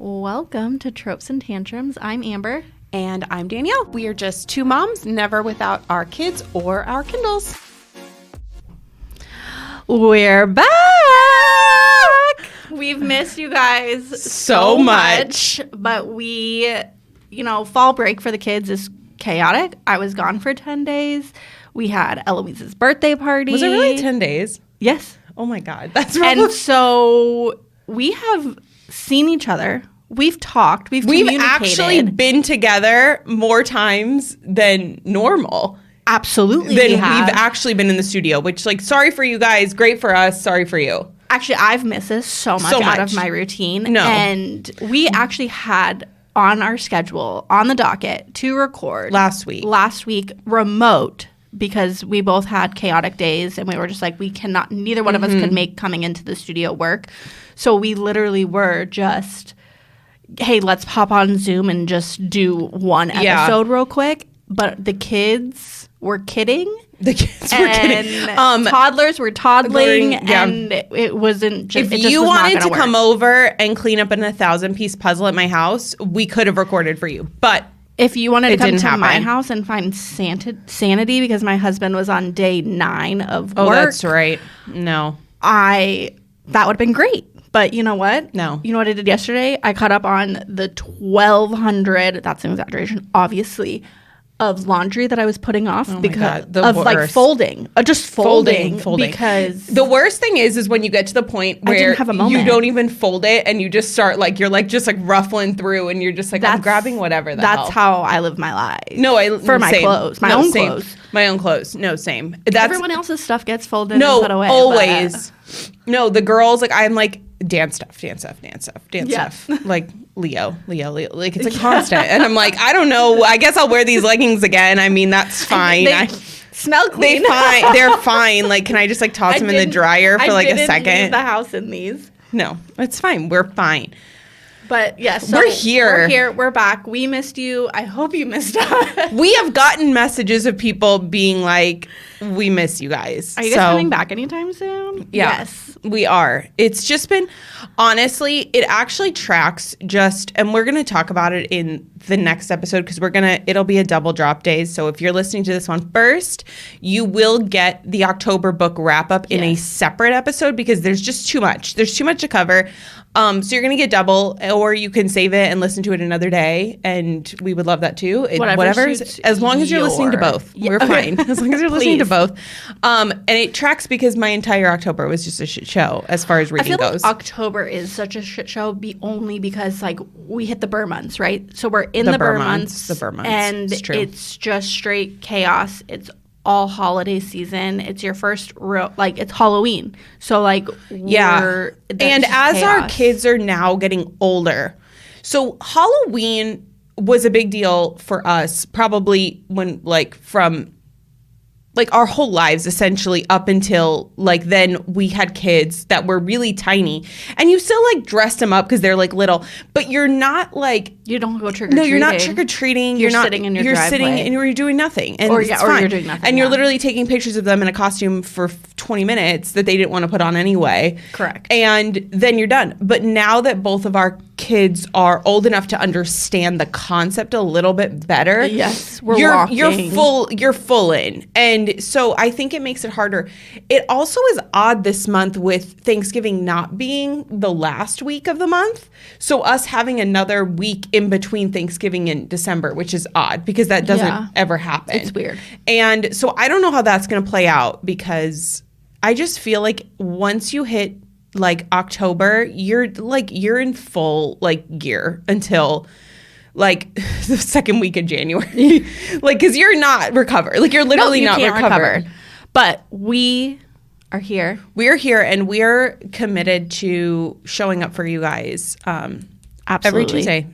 Welcome to Tropes and Tantrums. I'm Amber. And I'm Danielle. We are just two moms, never without our kids or our Kindles. We're back! We've missed you guys so much. But fall break for the kids is chaotic. I was gone for 10 days. We had Eloise's birthday party. Was it really 10 days? Yes. Oh my God. That's right. And so we have seen each other. We've talked. We've communicated. Actually been together more times than normal. Absolutely. We've actually been in the studio, which, sorry for you guys. Great for us. Sorry for you. Actually, I've missed this so much out of my routine. No. And we actually had on our schedule, on the docket, to record. Last week, remote, because we both had chaotic days and we were just like, we cannot, neither one of us could make coming into the studio work. So we literally were just, hey, let's pop on Zoom and just do one episode real quick. But the kids were kidding. Toddlers were toddling, and it wasn't just. If you wanted to come over and clean up an 1,000-piece puzzle at my house, we could have recorded for you. But if you wanted to come to my house and find sanity, because my husband was on day 9 of work. Oh, that's right. No, that would have been great. But you know what? No. You know what I did yesterday? I caught up on the 1,200. That's an exaggeration, obviously. Of laundry that I was putting off because of folding, just folding. Because the worst thing is when you get to the point where you don't even fold it and you just start you're ruffling through and you're just I'm grabbing whatever. That's how I live my life. No, my clothes, my own clothes. My own clothes. No, same. Everyone else's stuff gets folded and put away. Always. No, the girls I'm dance stuff. Leo. It's constant. And I'm I don't know. I guess I'll wear these leggings again. I mean, that's fine. They smell clean. They're fine. Can I just toss them in the dryer for a second? I didn't leave the house in these. No, it's fine. We're fine. But yes, so we're here. We're back. We missed you. I hope you missed us. We have gotten messages of people being we miss you guys. Are you guys coming back anytime soon? Yeah, yes, we are. It's just been, honestly, it actually tracks and we're going to talk about it in the next episode because it'll be a double drop days. So if you're listening to this one first, you will get the October book wrap up in a separate episode because there's just too much. There's too much to cover. So you're going to get double, or you can save it and listen to it another day, and we would love that too. Whatever, as long as you're listening to both. We're fine. As long as you're listening to both. And it tracks because my entire October was just a shit show as far as reading goes. October is such a shit show only because we hit the Burr months, right? So we're in the Burr months. The Burr months. And it's just straight chaos. It's all holiday season. It's your first real it's Halloween. So and as our kids are now getting older, so Halloween was a big deal for us probably when from our whole lives essentially up until then we had kids that were really tiny and you still dressed them up because they're little, but you're not you don't go trick-or-treating. No, you're not trick-or-treating. You're not sitting in your driveway. You're sitting and you're doing nothing. And or you're doing nothing. And you're literally taking pictures of them in a costume for 20 minutes that they didn't want to put on anyway. Correct. And then you're done. But now that both of our kids are old enough to understand the concept a little bit better. Yes, you're full in. And so I think it makes it harder. It also is odd this month with Thanksgiving not being the last week of the month. So us having another week in between Thanksgiving and December, which is odd because that doesn't ever happen. It's weird. And so I don't know how that's going to play out because I just feel once you hit October, you're in full gear until the second week of January. Because you're not recovered. You're literally not recovered. But we are here. We're here and we're committed to showing up for you guys Absolutely. Every Tuesday.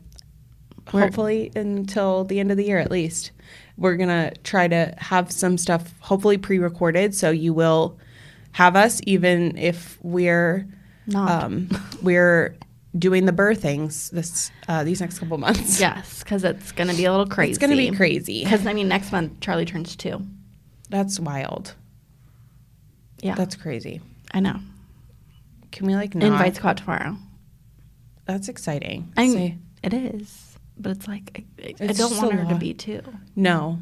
Hopefully until the end of the year at least. We're going to try to have some stuff hopefully pre-recorded so you will have us even if we're not. We're doing the Burr things these next couple months. Yes, because it's going to be a little crazy. It's going to be crazy. Because, next month Charlie turns 2. That's wild. Yeah. That's crazy. I know. Can we not? Invites go out tomorrow. That's exciting. It is, but it's like I don't want her to be too. No.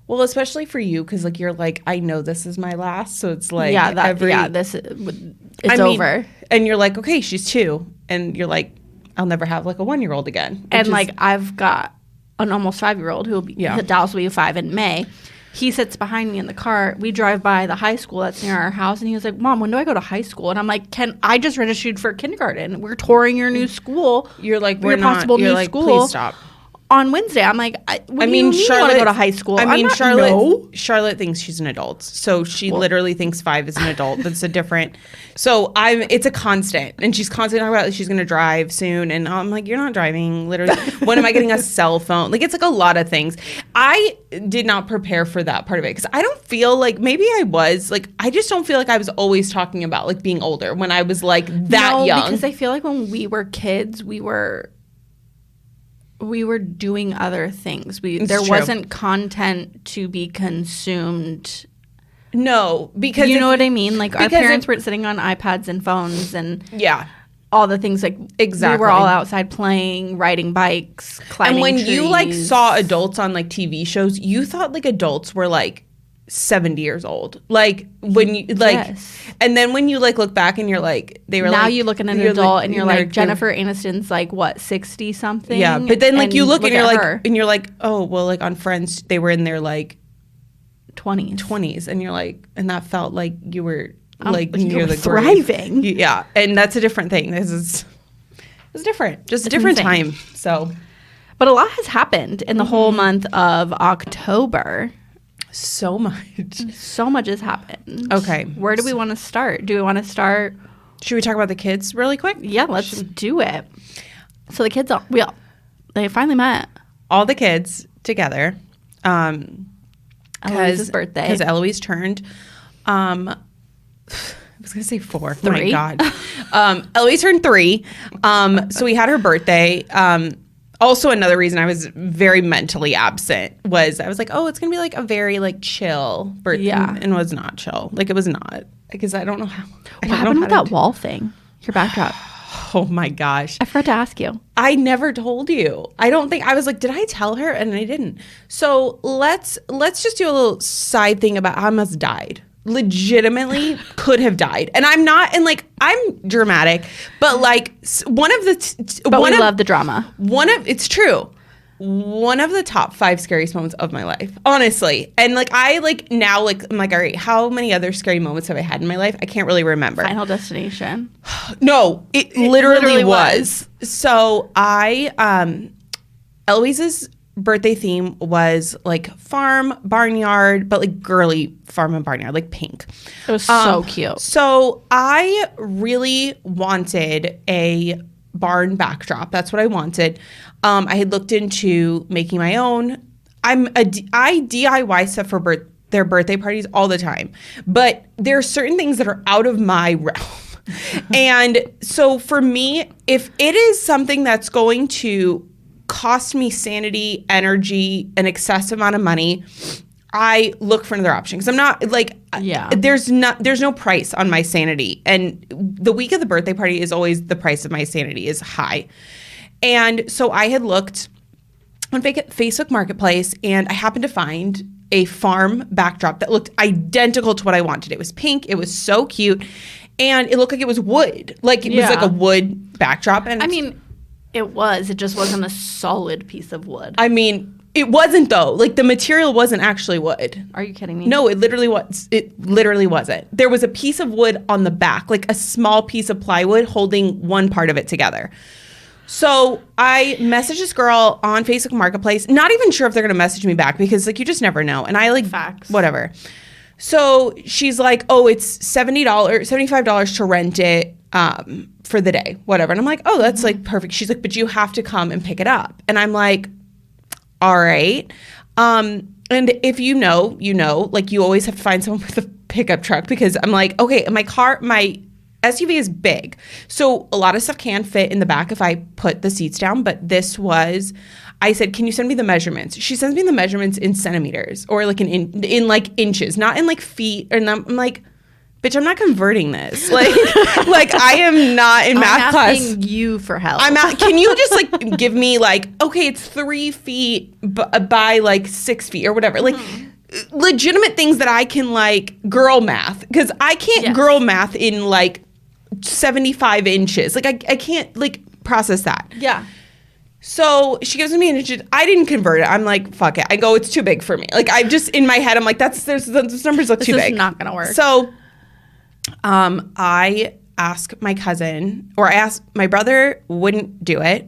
Well, especially for you, because like you're like, I know this is my last, so it's like it's over. And you're like, okay, she's 2, and you're like, I'll never have like a 1-year-old again. And like I've got an almost 5-year-old who will be Dallas will be 5 in May. He sits behind me in the car. We drive by the high school that's near our house, and he was like, Mom, when do I go to high school? And I'm like, I just registered for kindergarten. We're touring your new school. You're like, we're not. Possible you're new like, school please stop. On Wednesday. I'm like, Charlotte, you want to go to high school? Charlotte thinks she's an adult. So she literally thinks 5 is an adult. That's a different. So it's a constant. And she's constantly talking about she's going to drive soon. And I'm like, you're not driving. Literally. When am I getting a cell phone? Like, it's like a lot of things. I did not prepare for that part of it because I don't feel like, maybe I was, like, I just don't feel like I was always talking about like being older when I was like that young. Because I feel like when we were kids, we were doing other things. There wasn't content to be consumed. No, because you know what I mean? Like our parents were sitting on iPads and phones and all the things like exactly. We were all outside playing, riding bikes, climbing trees. And when you like saw adults on like TV shows, you thought like adults were like 70 years old. Like when you like and then when you like look back and you're like they were now like you look at an adult and you're like Jennifer Aniston's like what 60 something. Yeah, but then like you look and you're like her. And you're like, oh well, like on Friends they were in their like 20s and you're like, and that felt like you were like near the thriving. Yeah, and that's a different thing. It's different, just a different time. So, but a lot has happened in the whole month of October. So much has happened. Okay. Where do we want to start? Do we want to start? Should we talk about the kids really quick? Yeah, let's do it. So the kids, they finally met. All the kids together. Eloise's birthday. Because Eloise turned, I was going to say 4. 3. Oh my God. Eloise turned 3. So we had her birthday. Also, another reason I was very mentally absent was I was like, oh, it's going to be like a very like chill birthday. Yeah. And it was not chill. Like it was not. Because I don't know how. What happened with that wall thing? Your backdrop. Oh my gosh. I forgot to ask you. I never told you. I don't think I was like, did I tell her? And I didn't. So let's just do a little side thing about how Emma's died. Legitimately could have died. And I'm not, and like, I'm dramatic, but like we love the drama. It's true. One of the top 5 scariest moments of my life, honestly. And like, I like now, like, I'm like, all right, how many other scary moments have I had in my life? I can't really remember. Final Destination. No, it literally was. So Eloise's birthday theme was like farm, barnyard, but like girly farm and barnyard, like pink. It was so cute. So I really wanted a barn backdrop. That's what I wanted. I had looked into making my own. I DIY stuff for their birthday parties all the time, but there are certain things that are out of my realm. And so for me, if it is something that's going to cost me sanity, energy, an excessive amount of money, I look for another option because I'm not like, there's no price on my sanity. And the week of the birthday party is always the price of my sanity is high. And so I had looked on Facebook Marketplace and I happened to find a farm backdrop that looked identical to what I wanted. It was pink. It was so cute. And it looked like it was wood. Like it was like a wood backdrop. And I mean, it just wasn't a solid piece of wood. I mean, it wasn't though. Like the material wasn't actually wood. Are you kidding me? No, it literally was. It literally wasn't. There was a piece of wood on the back, like a small piece of plywood holding one part of it together. So I messaged this girl on Facebook Marketplace, not even sure if they're going to message me back because like you just never know. And I like facts. Whatever. So she's like, oh, it's $75 to rent it for the day, whatever. And I'm like, oh, that's like perfect. She's like, but you have to come and pick it up. And I'm like, all right. And if you know, like you always have to find someone with a pickup truck because I'm like, okay, my SUV is big. So a lot of stuff can fit in the back if I put the seats down. But I said, can you send me the measurements? She sends me the measurements in centimeters or like in like inches, not in like feet. And I'm like, bitch, I'm not converting this. Like I am not in math class. I'm asking you for help. Can you just like give me like, okay, it's 3 feet by like 6 feet or whatever. Like legitimate things that I can like girl math. Because I can't girl math in like 75 inches. Like I can't like process that. Yeah. So she gives me an inch. I didn't convert it. I'm like, fuck it. I go, it's too big for me. Like I just, in my head, I'm like, those numbers look too big. This is not going to work. So I ask my cousin, or I asked my brother, wouldn't do it.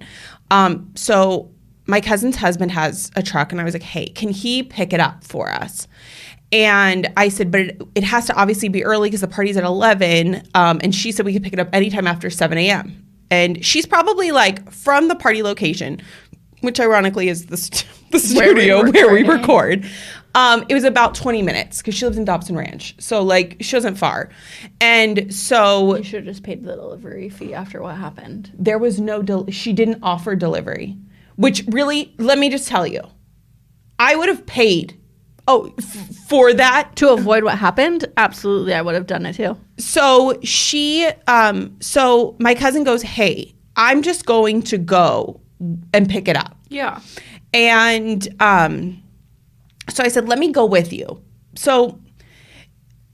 So my cousin's husband has a truck, and I was like, hey, can he pick it up for us? And I said, but it has to obviously be early because the party's at 11. And she said we could pick it up anytime after 7 a.m. And she's probably like from the party location, which ironically is the studio where we record. It was about 20 minutes because she lives in Dobson Ranch. So like she wasn't far. And so you should have just paid the delivery fee after what happened. There was she didn't offer delivery, which really, let me just tell you, I would have paid for that. To avoid what happened? Absolutely, I would have done it too. So so my cousin goes, hey, I'm just going to go and pick it up. Yeah. And so I said, let me go with you. So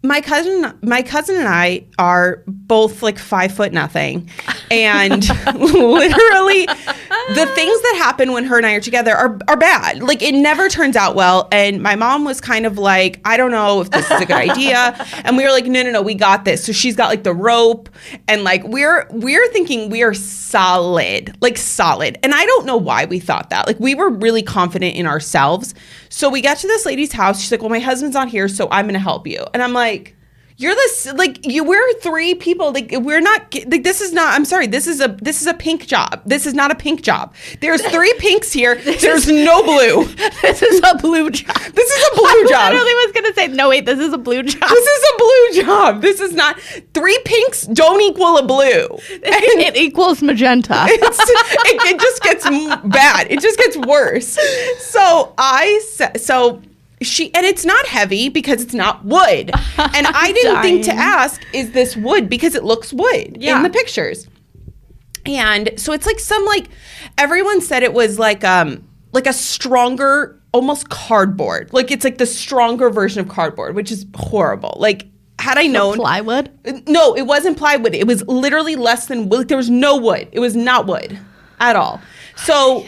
my cousin and I are both like 5'0". And literally the things that happen when her and I are together are bad. Like it never turns out well. And my mom was kind of like, I don't know if this is a good idea. And we were like, no, we got this. So she's got like the rope, and like we're thinking we are solid. And I don't know why we thought that. Like we were really confident in ourselves. So we got to this lady's house. She's like, well, my husband's not here, so I'm going to help you. And I'm like, we're 3 people. Like we're not, like this is not, I'm sorry, this is a pink job. This is not a pink job. There's 3 pinks here. There's no blue. This is a blue job. This is a blue job. I literally was going to say, no, wait, this is a blue job. This is a blue job. This is not, 3 pinks don't equal a blue. It equals magenta. It just gets bad. It just gets worse. So and it's not heavy because it's not wood. And I didn't think to ask, is this wood? Because it looks wood in the pictures. And so it's like everyone said it was like a stronger, almost cardboard. Like it's like the stronger version of cardboard, which is horrible. Like had I known. Plywood? No, it wasn't plywood. It was literally less than wood. There was no wood. It was not wood at all. So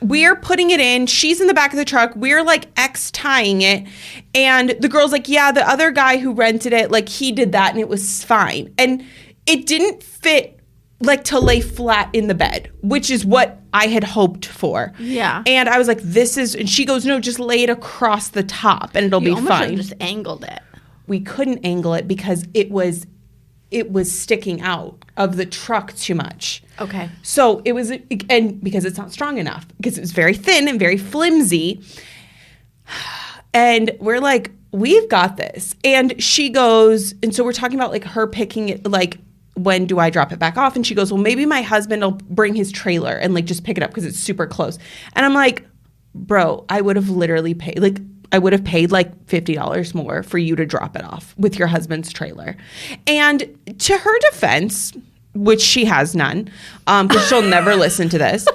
we're putting it in. She's in the back of the truck. We're like X-tying it. And the girl's like, yeah, the other guy who rented it, like he did that and it was fine. And it didn't fit like to lay flat in the bed, which is what I had hoped for. Yeah. And I was like, and she goes, no, just lay it across the top and it'll be fine. You just angled it. We couldn't angle it because it was sticking out of the truck too much. Okay. So it was, and because it's not strong enough, because it was very thin and very flimsy. And we're like, we've got this. And she goes, and so we're talking about like her picking it, like, when do I drop it back off? And she goes, well, maybe my husband will bring his trailer and like just pick it up because it's super close. And I'm like, bro, I would have literally paid, like, I would have paid like $50 more for you to drop it off with your husband's trailer. And to her defense, which she has none, because she'll never listen to this,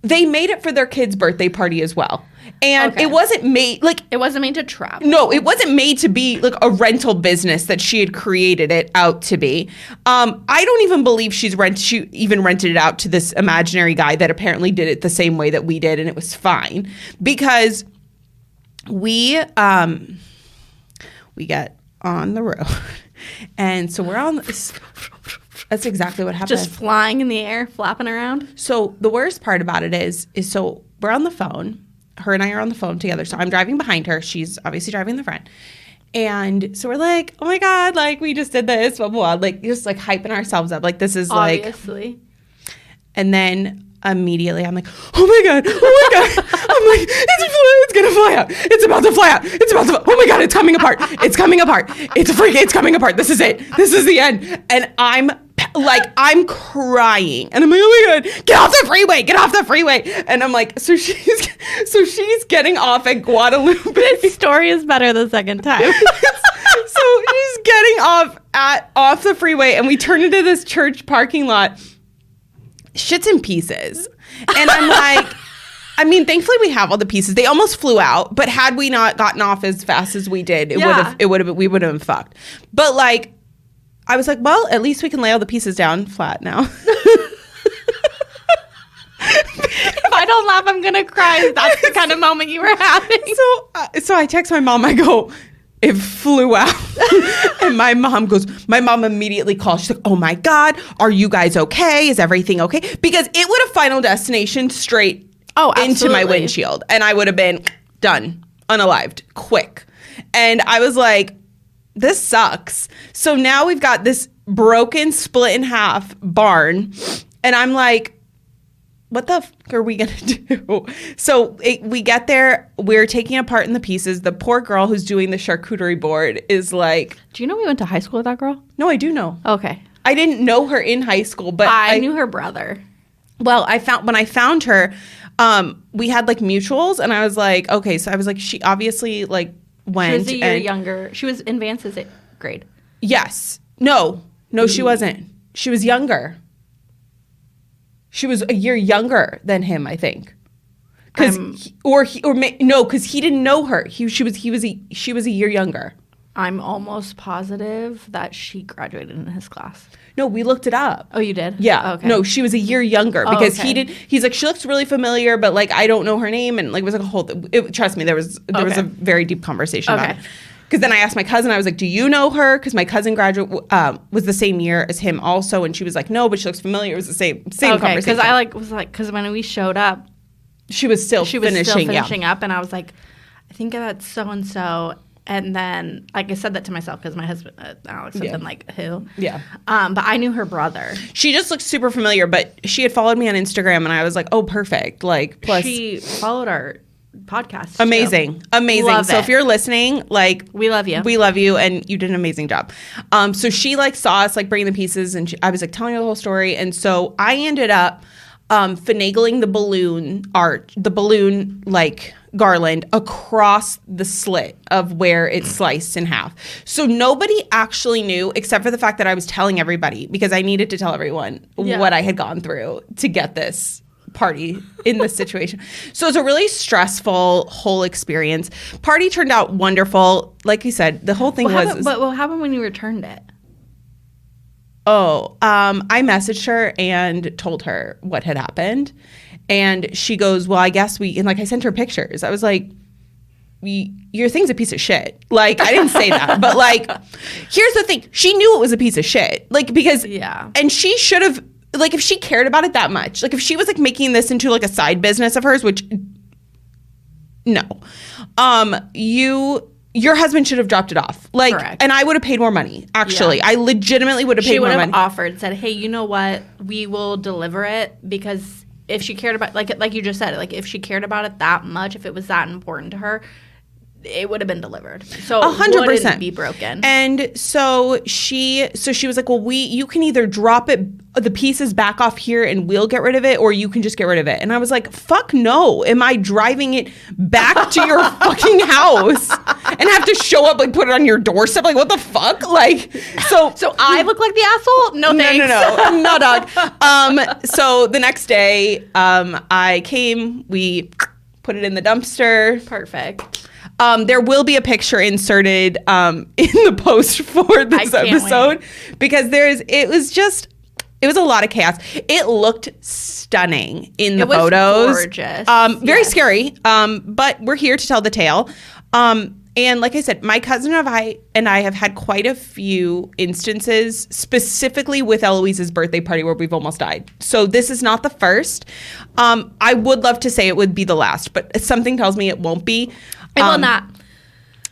they made it for their kid's birthday party as well. And it wasn't made like it wasn't made to travel. No, it wasn't made to be like a rental business that she had created it out to be. I don't even believe she even rented it out to this imaginary guy that apparently did it the same way that we did, and it was fine because we get on the road, and so we're on. That's exactly what happened. Just flying in the air, flapping around. So the worst part about it is so we're on the phone. Her and I are on the phone together. So I'm driving behind her. She's obviously driving in the front. And so we're like, oh my God, like we just did this, blah, blah, blah. Like just like hyping ourselves up. Like this is obviously. Like. And then immediately I'm like, oh my God. I'm like, it's going to fly out. It's about to fly out. Oh my God, it's coming apart. It's coming apart. It's a freak. It's coming apart. This is it. This is the end. And I'm crying. And I'm like, oh my God, get off the freeway. And I'm like, so she's getting off at Guadalupe. This story is better the second time. So she's was getting off the freeway, and we turned into this church parking lot. Shit's in pieces. And I'm like, I mean, thankfully we have all the pieces. They almost flew out, but had we not gotten off as fast as we did, we would have been fucked. But like, I was like, well, at least we can lay all the pieces down flat now. If I don't laugh, I'm gonna cry. That's the kind of moment you were having. So I text my mom. I go, it flew out. And my mom immediately calls. She's like, oh my God, are you guys okay? Is everything okay? Because it would have Final Destination straight into my windshield. And I would have been done, unalived, quick. And I was like, this sucks. So now we've got this broken, split in half barn. And I'm like, what the fuck are we going to do? So we get there. We're taking apart in the pieces. The poor girl who's doing the charcuterie board is like... Do you know we went to high school with that girl? No, I do know. Okay. I didn't know her in high school, but... I knew her brother. Well, when I found her, we had like mutuals, and I was like, okay. So I was like, she obviously like went... She was a year younger. She was in Vance's grade. Yes. No, she wasn't. She was younger. She was a year younger than him, I think. Because he didn't know her. She was a year younger. I'm almost positive that she graduated in his class. No, we looked it up. Oh, you did? Yeah. Okay. No, she was a year younger because he's like, she looks really familiar, but like I don't know her name, and like it was like a whole. Trust me, there was a very deep conversation about it. Because then I asked my cousin, I was like, do you know her? Because my cousin was the same year as him also. And she was like, no, but she looks familiar. It was the same conversation. Because when we showed up, she was still finishing up. And I was like, I think that's so-and-so. And then, like, I said that to myself because my husband, Alex, had been like, who? Yeah. But I knew her brother. She just looked super familiar, but she had followed me on Instagram. And I was like, oh, perfect. Like, plus. She followed our podcast. Amazing. So if you're listening, like, we love you, and you did an amazing job. So she like saw us like bringing the pieces, and I was like telling her the whole story, and so I ended up finagling the balloon like garland across the slit of where it's sliced in half. So nobody actually knew, except for the fact that I was telling everybody, because I needed to tell everyone what I had gone through to get this party in this situation. So it's a really stressful whole experience. Party turned out wonderful. Like you said, the whole thing But what happened when you returned it? I messaged her and told her what had happened. And she goes, well, I guess and like I sent her pictures. I was like, your thing's a piece of shit. Like, I didn't say that. But like, here's the thing. She knew it was a piece of shit. Like, because, and she should have, like, if she cared about it that much, like if she was like making this into like a side business of hers, which no, your husband should have dropped it off. Like, correct. And I would have paid more money. Actually, I legitimately would have paid more money. She would have offered, said, hey, you know what? We will deliver it, because if she cared about, like you just said, like if she cared about it that much, if it was that important to her, it would have been delivered. So 100% wouldn't be broken. And so she was like, well, you can either drop the pieces back off here and we'll get rid of it, or you can just get rid of it. And I was like, fuck no. Am I driving it back to your fucking house and have to show up, like put it on your doorstep? Like, what the fuck? Like, so I look like the asshole? No, thanks. No, dog. So the next day, I came, we put it in the dumpster. Perfect. There will be a picture inserted in the post for this episode, because it was a lot of chaos. It looked stunning in the photos. Gorgeous. Very scary. But we're here to tell the tale. And like I said, my cousin and I have had quite a few instances, specifically with Eloise's birthday party, where we've almost died. So this is not the first. I would love to say it would be the last, but something tells me it won't be. It will not.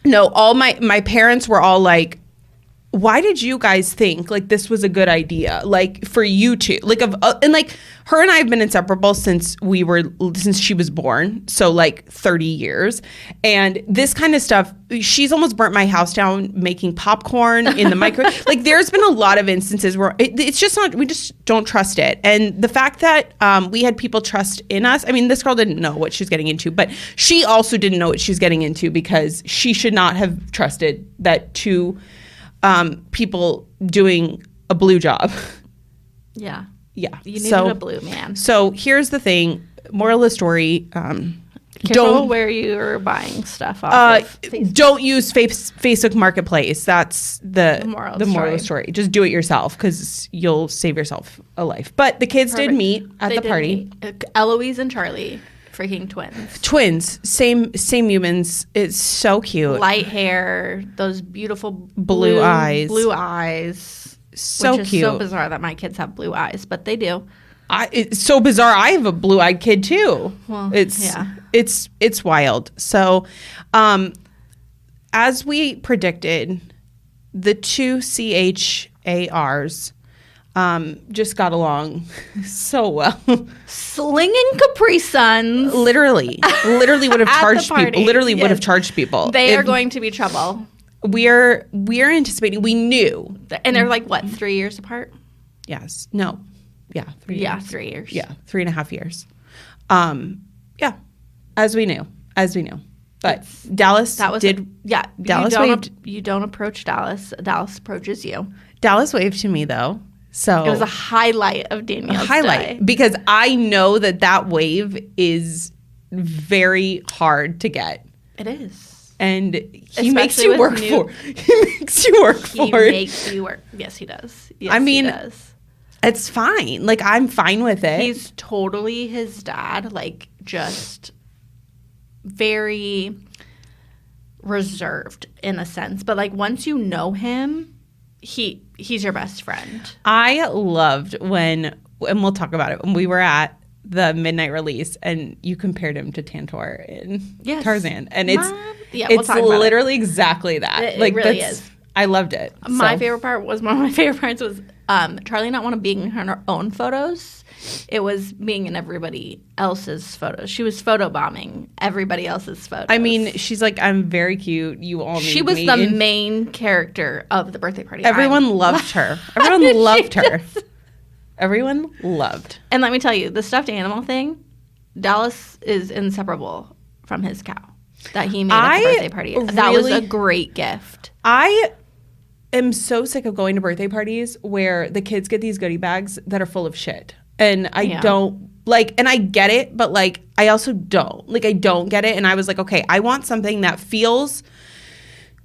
No, all my parents were all like, why did you guys think like this was a good idea? Like for you two, like and like her and I have been inseparable since she was born. So like 30 years. And this kind of stuff, she's almost burnt my house down making popcorn in the microwave. Like there's been a lot of instances where it's just not, we just don't trust it. And the fact that we had people trust in us, I mean, this girl didn't know what she's getting into, but she also didn't know what she's getting into, because she should not have trusted that two people doing a blue job. Yeah. Yeah. You needed a blue man. So here's the thing. Moral of the story. Careful where you're buying stuff off of Facebook. Don't use Facebook Marketplace. That's the moral of the story. Just do it yourself because you'll save yourself a life. But the kids did meet at the party. Eloise and Charlie, freaking twins. Twins, same humans. It's so cute. Light hair, those beautiful blue eyes. Blue eyes. So which cute. is so bizarre that my kids have blue eyes, but they do. It's so bizarre. I have a blue-eyed kid too. Well, it's wild. So, as we predicted, the two CHARs just got along so well. Slinging Capri Suns. Literally would have charged people. Literally would have Yes. charged people. They are going to be trouble. We're anticipating. We knew, And they're like what, 3 years apart? yes, no, yeah, 3 years. 3 years. Yeah, 3.5 years. Yeah, as we knew. But Dallas That was did. Dallas you don't approach Dallas. Dallas approaches you. Dallas waved to me though, so It was a highlight of Danielle's day. because I know that wave is very hard to get, It is. and he Especially makes you with work for. He makes you work He for it. makes you work. Yes, he does. Yes, I mean, he does. It's fine. Like I'm fine with it. He's totally his dad, like just very reserved in a sense. But like once you know him, he's your best friend. I loved and we'll talk about it, when we were at the midnight release and you compared him to Tantor in Tarzan. And we'll talk about literally exactly that. It really is. I loved it. My favorite part was one of my favorite parts was Charlie not want to be in her own photos. It was being in everybody else's photos. She was photobombing everybody else's photos. I mean, she's like, I'm very cute. You all need me. She was the main character of the birthday party. Everyone loved her. Everyone loved her. Everyone loved. And let me tell you, the stuffed animal thing, Dallas is inseparable from his cow that he made at the birthday party. That was a great gift. I am so sick of going to birthday parties where the kids get these goodie bags that are full of shit. And I don't like, and I get it, but like, I also don't. Like, I don't get it. And I was like, okay, I want something that feels,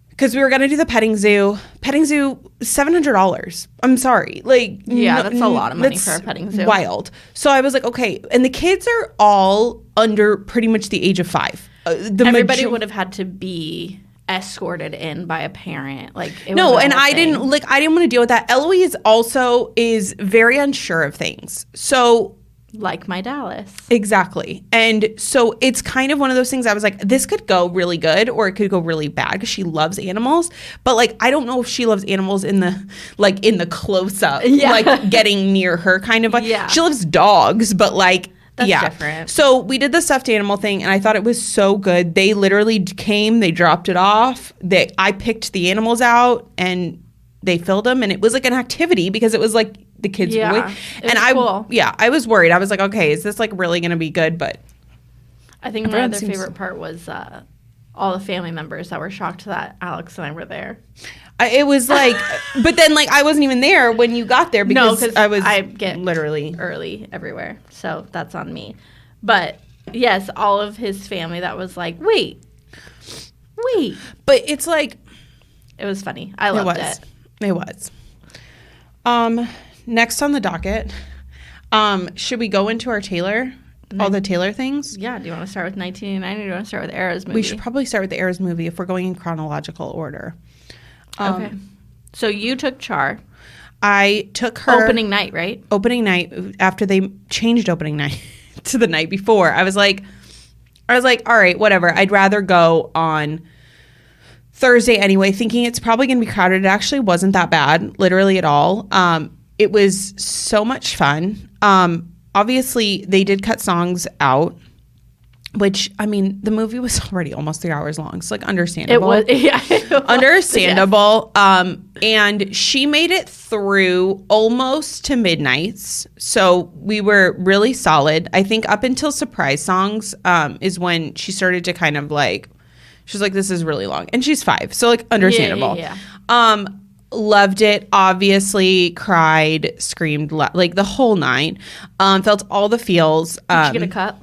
because we were going to do the petting zoo. Petting zoo, $700. I'm sorry. Like, that's a lot of money for a petting zoo. Wild. So I was like, okay. And the kids are all under pretty much the age of 5. Everybody would have had to be escorted in by a parent. Like, it no, was and I didn't want to deal with that. Eloise also is very unsure of things. So like my Dallas. Exactly. And so it's kind of one of those things I was like, this could go really good or it could go really bad because she loves animals. But like, I don't know if she loves animals in the close up, like getting near her kind of. Yeah. She loves dogs, but like, that's different. So we did the stuffed animal thing and I thought it was so good. They literally came, they dropped it off. I picked the animals out and they filled them, and it was like an activity because it was like the kids' and cool. I was worried. I was like, okay, is this like really going to be good? But I think my other favorite part was all the family members that were shocked that Alex and I were there. It was like, but then like I wasn't even there when you got there because I get literally early everywhere, so that's on me. But yes, all of his family that was like, wait. But it's like, it was funny. I loved it. It was. Next on the docket, should we go into our Taylor? All the Taylor things? Yeah. Do you want to start with 1989 or do you want to start with Era's movie? We should probably start with the Era's movie if we're going in chronological order. Okay. So you took Char. I took her. Opening night, right? Opening night, after they changed opening night to the night before. I was like, all right, whatever. I'd rather go on Thursday anyway, thinking it's probably going to be crowded. It actually wasn't that bad, literally at all. It was so much fun. Obviously, they did cut songs out, which, I mean, the movie was already almost 3 hours long. So, like, understandable. It was. Understandable. Yes. And she made it through almost to midnights. So, we were really solid. I think up until Surprise Songs is when she started to kind of, like, she's like, this is really long. And she's 5. So, like, understandable. Yeah. Loved it. Obviously cried, screamed, like the whole nine. Felt all the feels. Did you get a cup?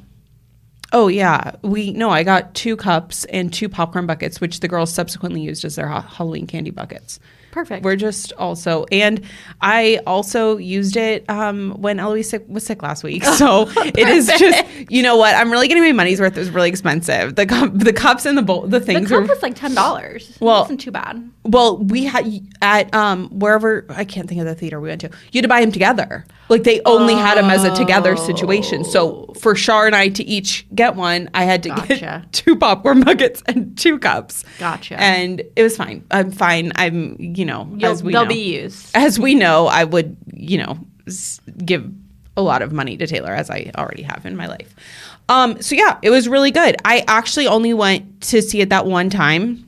Oh yeah, I got 2 cups and 2 popcorn buckets, which the girls subsequently used as their Halloween candy buckets. Perfect. We're just also, and I also used it when Eloise was sick last week. So it is just, you know what? I'm really getting my money's worth. It was really expensive. The cups and the things. The cup was like $10. Well, it wasn't too bad. Well, we had at wherever, I can't think of the theater we went to. You had to buy them together. Like they only had them as a together situation. So for Shar and I to each get one, I had to get 2 popcorn buckets and 2 cups. Gotcha. And it was fine. I'm fine. They'll be used. As we know, I would, give a lot of money to Taylor, as I already have in my life. So yeah, it was really good. I actually only went to see it that one time.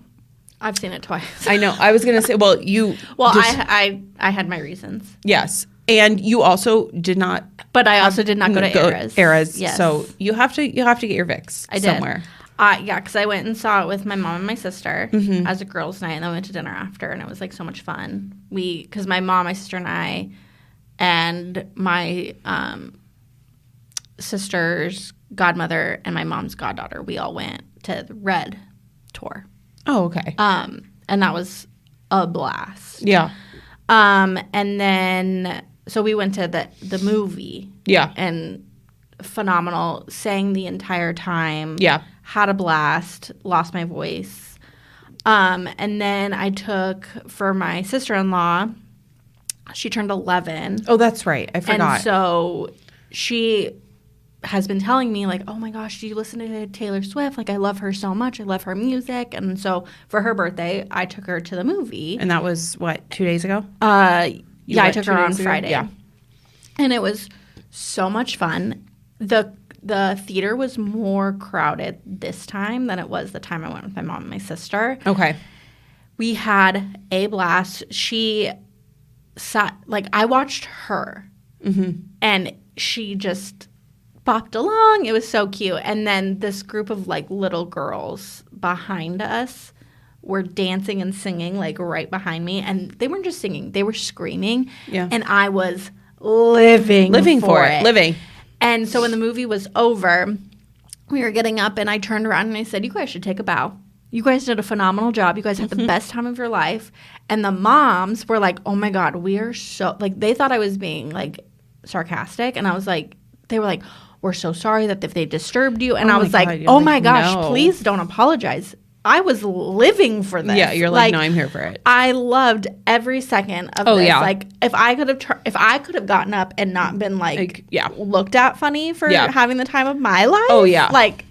I've seen it twice. I know. I was gonna say, I had my reasons. Yes, and you also did not. But I also did not go to Eras. Eras. Yes. So you have to get your Vicks somewhere. Yeah, because I went and saw it with my mom and my sister as a girls' night, and then we went to dinner after, and it was like so much fun. Because my mom, my sister, and I, and my sister's godmother and my mom's goddaughter, we all went to the Red tour. Oh, okay. And that was a blast. Yeah. And then so we went to the movie. Yeah. And phenomenal. Sang the entire time. Yeah. Had a blast. Lost my voice. And then I took for my sister-in-law. She turned 11. Oh, that's right. I forgot. And so she has been telling me, like, oh my gosh, do you listen to Taylor Swift? Like, I love her so much. I love her music. And so for her birthday, I took her to the movie. And that was, 2 days ago? I took her on Friday. Yeah. And it was so much fun. The theater was more crowded this time than it was the time I went with my mom and my sister. Okay. We had a blast. She sat, like, I watched her. And she just bopped along. It was so cute. And then this group of like little girls behind us were dancing and singing like right behind me. And they weren't just singing, they were screaming. Yeah. And I was living for it. Living. And so when the movie was over, we were getting up and I turned around and I said, you guys should take a bow. You guys did a phenomenal job. You guys had the best time of your life. And the moms were like, oh my God, we are so, like, they thought I was being like sarcastic. And I was like, they were like, we're so sorry that if they disturbed you. And I was like, oh my gosh, no. Please don't apologize. I was living for this. Yeah, you're like, no, I'm here for it. I loved every second of this. Yeah. Like, if I could have gotten up and not been like looked at funny for having the time of my life. Oh yeah, like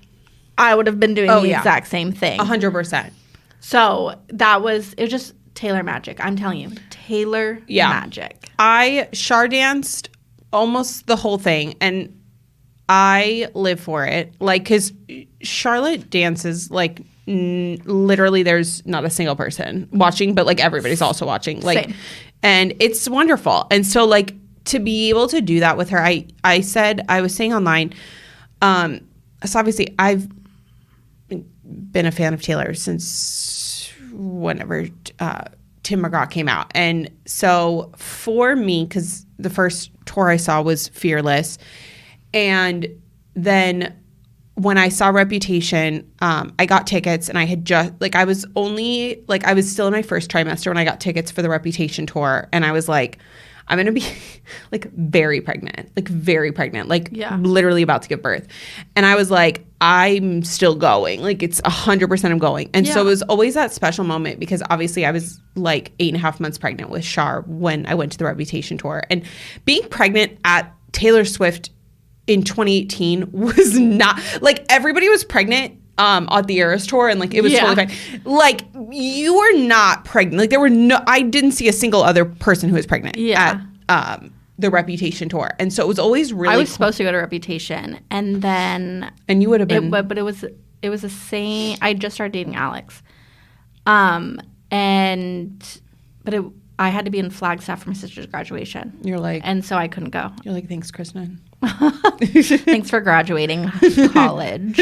I would have been doing the exact same thing. 100%. So it was just Taylor magic. I'm telling you, Taylor magic. I Char danced almost the whole thing, and I live for it. Like, because Charlotte dances like literally there's not a single person watching, but like everybody's also watching. Like, same. And it's wonderful. And so like to be able to do that with her, I was saying online, so obviously I've been a fan of Taylor since whenever Tim McGraw came out. And so for me, because the first tour I saw was Fearless, and then when I saw Reputation, I got tickets, and I had just I was still in my first trimester when I got tickets for the Reputation tour, and I was like, I'm gonna be like very pregnant, literally about to give birth, and I was like, I'm still going, like it's 100% I'm going, and so it was always that special moment because obviously I was like 8.5 months pregnant with Char when I went to the Reputation tour, and being pregnant at Taylor Swift in 2018 was not like everybody was pregnant at the Eras tour, and like it was totally fine. Like you were not pregnant. Like there were I didn't see a single other person who was pregnant at the Reputation tour, and so it was always really. I was supposed to go to Reputation, and then you would have been, but it was the same. I just started dating Alex, I had to be in Flagstaff for my sister's graduation. You're like, and so I couldn't go. You're like, thanks, Kristen. Thanks for graduating college.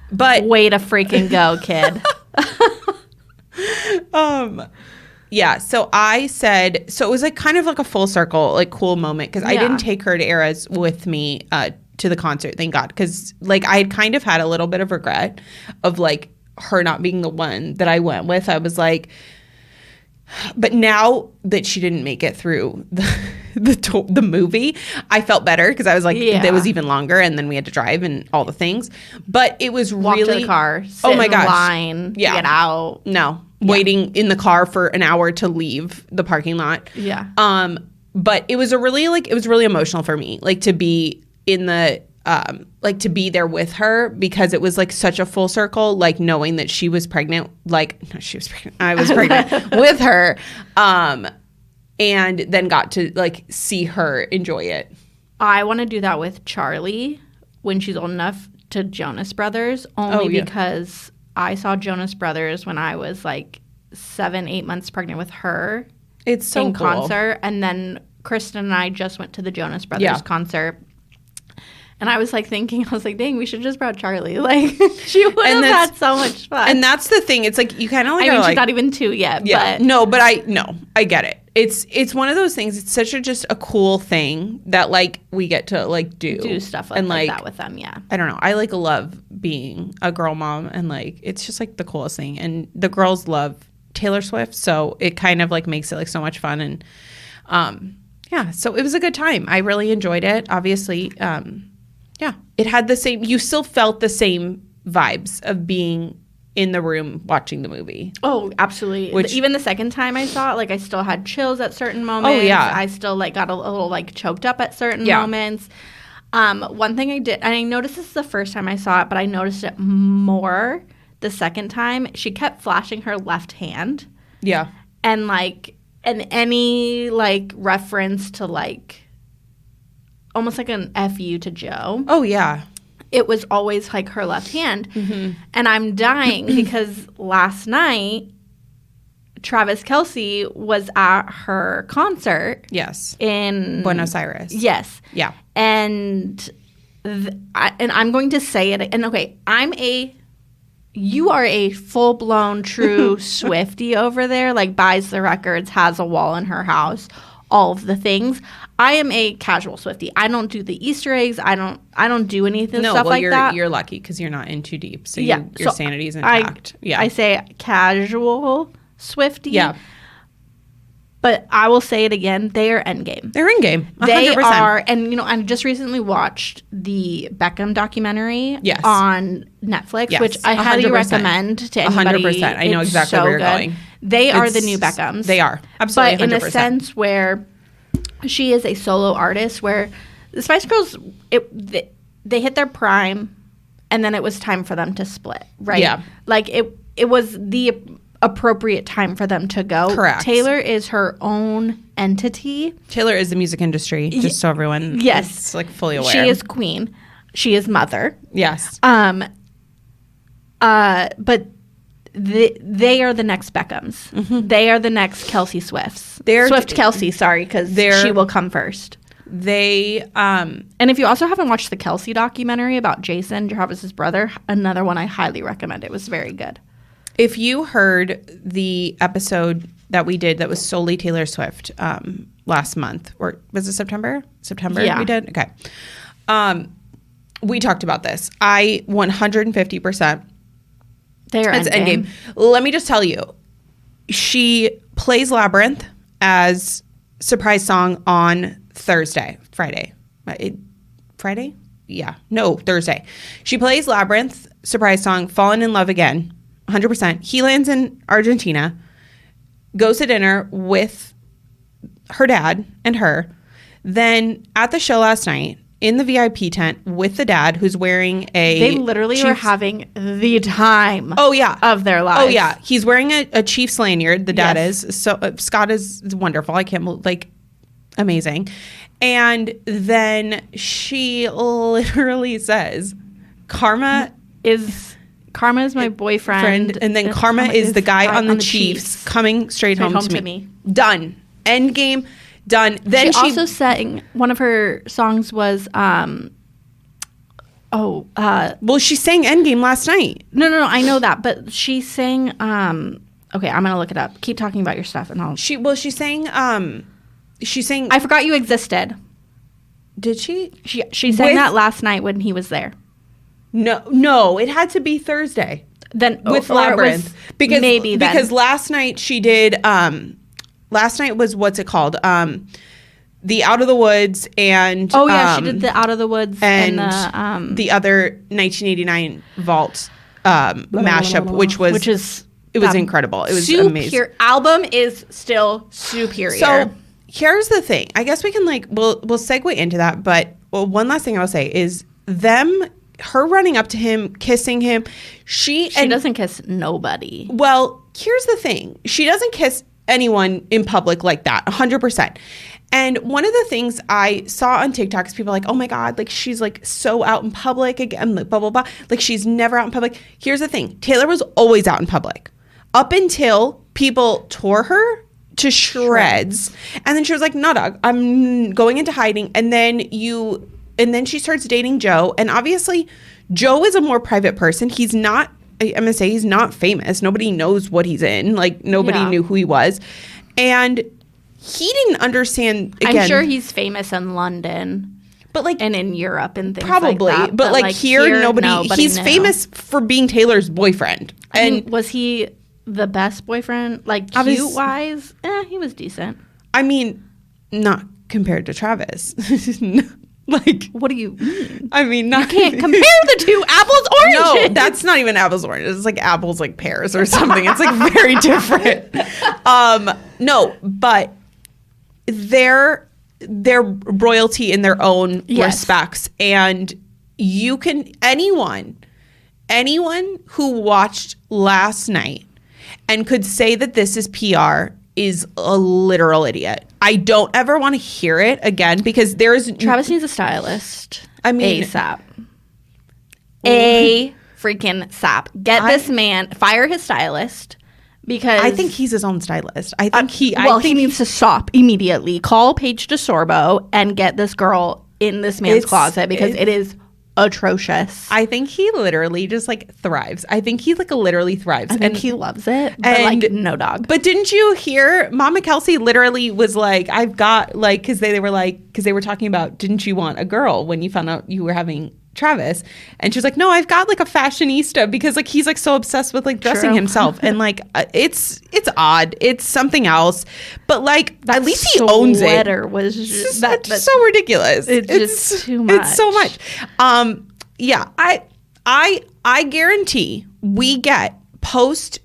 But way to freaking go, kid. Yeah. So I said, so it was like kind of like a full circle, like cool moment because I didn't take her to Eras with me to the concert, thank God. Because like I had kind of had a little bit of regret of like her not being the one that I went with. I was like, but now that she didn't make it through the movie, I felt better because I was like, it was even longer, and then we had to drive and all the things. But it was Walk really to the car. Sit in line. To get out. No, waiting in the car for an hour to leave the parking lot. Yeah. But it was it was really emotional for me, like to be in the like to be there with her because it was like such a full circle, like knowing that she was pregnant, I was pregnant with her, and then got to like see her enjoy it. I want to do that with Charlie when she's old enough to Jonas Brothers, only because I saw Jonas Brothers when I was like 7-8 months pregnant with her. It's so in cool. concert, and then Kristen and I just went to the Jonas Brothers concert. And I was like thinking, I was like, dang, we should just brought Charlie. Like, she would have had so much fun. And that's the thing. It's like, you kind of like, she's not even 2 yet. Yeah. But. No, but I get it. It's one of those things. It's such just a cool thing that like we get to like do stuff like that with them. Yeah. I don't know. I like love being a girl mom, and like, it's just like the coolest thing. And the girls love Taylor Swift. So it kind of like makes it like so much fun. And, yeah, so it was a good time. I really enjoyed it. Obviously, yeah, it had the same, you still felt the same vibes of being in the room watching the movie. Oh, absolutely. Even the second time I saw it, like I still had chills at certain moments. Oh, yeah. I still like got a little like choked up at certain moments. One thing I did, and I noticed this is the first time I saw it, but I noticed it more the second time. She kept flashing her left hand. Yeah. And like, and any like reference to like, almost like an FU to Joe. Oh, yeah. It was always like her left hand. Mm-hmm. And I'm dying because last night, Travis Kelce was at her concert. Yes. In Buenos Aires. Yes. Yeah. And I'm going to say it. And okay, you are a full-blown true Swiftie over there. Like buys the records, has a wall in her house, all of the things. I am a casual Swiftie. I don't do the Easter eggs. I don't do anything stuff like that. You're lucky because you're not in too deep, so your sanity is intact. I say casual Swiftie. Yeah. But I will say it again. They are endgame. They're endgame. 100%. They are, and you know, I just recently watched the Beckham documentary on Netflix, which I highly recommend to anybody. 100%. I know exactly where you're going. They are the new Beckhams. They are. Absolutely. But 100%. in a sense where she is a solo artist, where the Spice Girls, they hit their prime, and then it was time for them to split, right? Yeah. Like it was the appropriate time for them to go. Correct. Taylor is her own entity. Taylor is the music industry, just so everyone is like fully aware. She is queen. She is mother. Yes. But they are the next Beckhams. Mm-hmm. They are the next Kelsey Swifts. Swift Kelsey, sorry, because she will come first. They and if you also haven't watched the Kelsey documentary about Jason, Travis's brother, another one I highly recommend. It was very good. If you heard the episode that we did that was solely Taylor Swift last month, or was it September? Yeah. We did? Okay. We talked about this. I 150%. They're endgame. Let me just tell you, she plays Labyrinth as surprise song on Thursday. Yeah. No, Thursday. She plays Labyrinth, surprise song, Fallen in Love Again. 100%. He lands in Argentina, goes to dinner with her dad and her. Then at the show last night, in the VIP tent with the dad who's wearing They literally were having the time of their lives. Oh, yeah. He's wearing a Chiefs lanyard, the dad is. So Scott is wonderful. I can't believe, like, amazing. And then she literally says, Karma is my boyfriend. And then Karma is the guy on the Chiefs coming straight home to me. Done. End game. Done. Then she also sang, one of her songs was well, she sang Endgame last night. No, I know that, but she sang Okay, I'm gonna look it up. Keep talking about your stuff, and I'll. She's saying. I forgot you existed. Did she? She sang that last night when he was there. No, it had to be Thursday. Then with Labyrinth, because last night she did. Last night was what's it called? The Out of the Woods and she did the Out of the Woods and the other 1989 Vault mashup, which was incredible. It was amazing. Album is still superior. So here's the thing. I guess we can we'll segue into that, but one last thing I'll say is her running up to him, kissing him. She doesn't kiss nobody. Well, here's the thing. She doesn't kiss anyone in public like that, 100%. And one of the things I saw on TikTok is people like, oh my God, like she's like so out in public again, like blah, blah, blah. Like she's never out in public. Here's the thing. Taylor was always out in public up until people tore her to shreds. And then she was like, no, dog, I'm going into hiding. And then she starts dating Joe. And obviously Joe is a more private person. He's not, I'm going to say he's not famous. Nobody knows what he's in. Like nobody knew who he was. And he didn't understand. Again, I'm sure he's famous in London. But and in Europe and things probably, like that. But like here nobody he's knew. Famous for being Taylor's boyfriend. And was he the best boyfriend? Like cute wise? He was decent. I mean, not compared to Travis. Like, what do you mean? I mean, you can't compare the two apples oranges. No, that's not even apples oranges. It's like apples like pears or something. It's like very different. No, but they're royalty in their own respects, and you can anyone who watched last night and could say that this is PR is a literal idiot. I don't ever want to hear it again because Travis needs a stylist. I mean, ASAP. A freaking sap. This man, fire his stylist because I think he's his own stylist. I think he needs to stop immediately. Call Paige DeSorbo and get this girl in this man's closet because it is atrocious. I think he literally just like thrives. I think he like literally thrives. I think he loves it. But like no dog. But didn't you hear Mama Kelsey literally was like, I've got like, because they were talking about, didn't you want a girl when you found out you were having Travis? And she was like, no, I've got like a fashionista because like he's like so obsessed with like dressing himself and like it's odd. It's something else, but like at least he owns it. Sweater was just that's so ridiculous. It's just too much. It's so much. Yeah, I guarantee we get post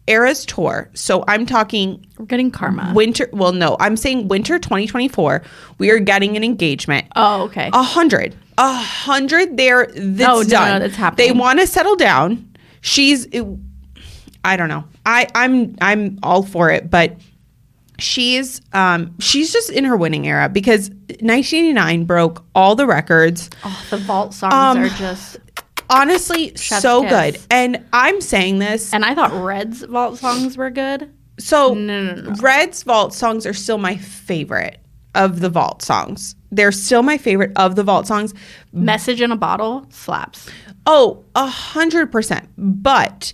Eras tour. So I'm talking we're getting karma. Winter. Well, no, I'm saying winter 2024. We are getting an engagement. Oh, okay. 100 there. That's done. No, that's happening. They want to settle down. I don't know. I'm all for it, but she's just in her winning era because 1989 broke all the records. Oh, the vault songs are just honestly so good. And I'm saying this, and I thought Red's vault songs were good. So no. Red's vault songs are still my favorite of the vault songs. They're still my favorite of the vault songs. Message in a Bottle slaps. Oh, 100%. But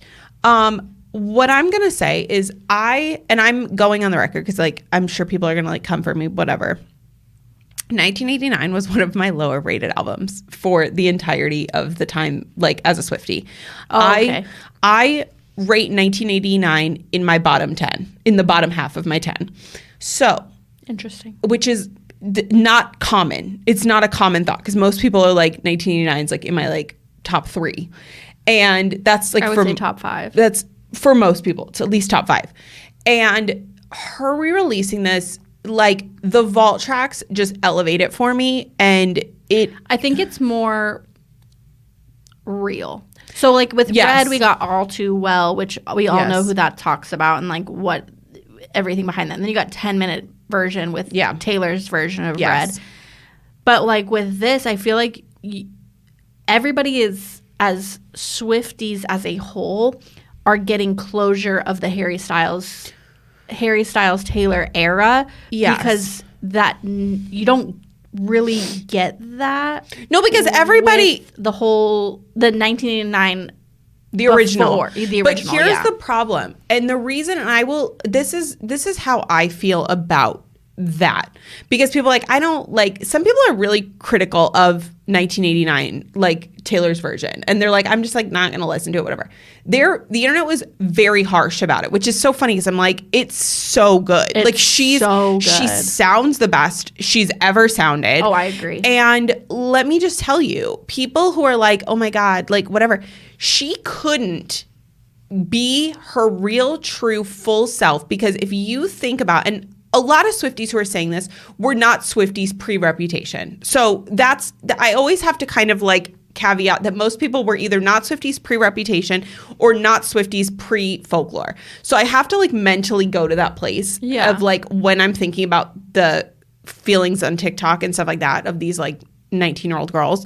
what I'm going to say is I'm going on the record because like I'm sure people are going to like come for me, whatever. 1989 was one of my lower rated albums for the entirety of the time, like as a Swiftie. Oh, okay. I rate 1989 in my bottom 10, in the bottom half of my 10. So interesting. Which is not common. It's not a common thought because most people are like 1989 is like in my like top 3. And that's like I would say top 5. That's for most people. It's at least top 5. And her re-releasing this, like the vault tracks just elevate it for me, and I think it's more real. So like with Red, we got All Too Well, which we all know who that talks about and like what everything behind that. And then you got 10-minute version with Taylor's version of Red. But like with this, I feel like everybody is, as Swifties as a whole, are getting closure of the Harry Styles Taylor era because that you don't really get that. No, because everybody the 1989 The original. The original, but here's the problem. And the reason this is how I feel about that. Because people like, I don't like, some people are really critical of 1989, like Taylor's version. And they're like, I'm just like not going to listen to it, whatever. The internet was very harsh about it, which is so funny because I'm like, it's so good. It's like she sounds the best she's ever sounded. Oh, I agree. And let me just tell you, people who are like, oh my God, like whatever, she couldn't be her real, true, full self. Because if you think about, and a lot of Swifties who are saying this were not Swifties pre-Reputation. So I always have to kind of like caveat that most people were either not Swifties pre-Reputation or not Swifties pre-Folklore. So I have to like mentally go to that place of like when I'm thinking about the feelings on TikTok and stuff like that of these like 19-year-old girls.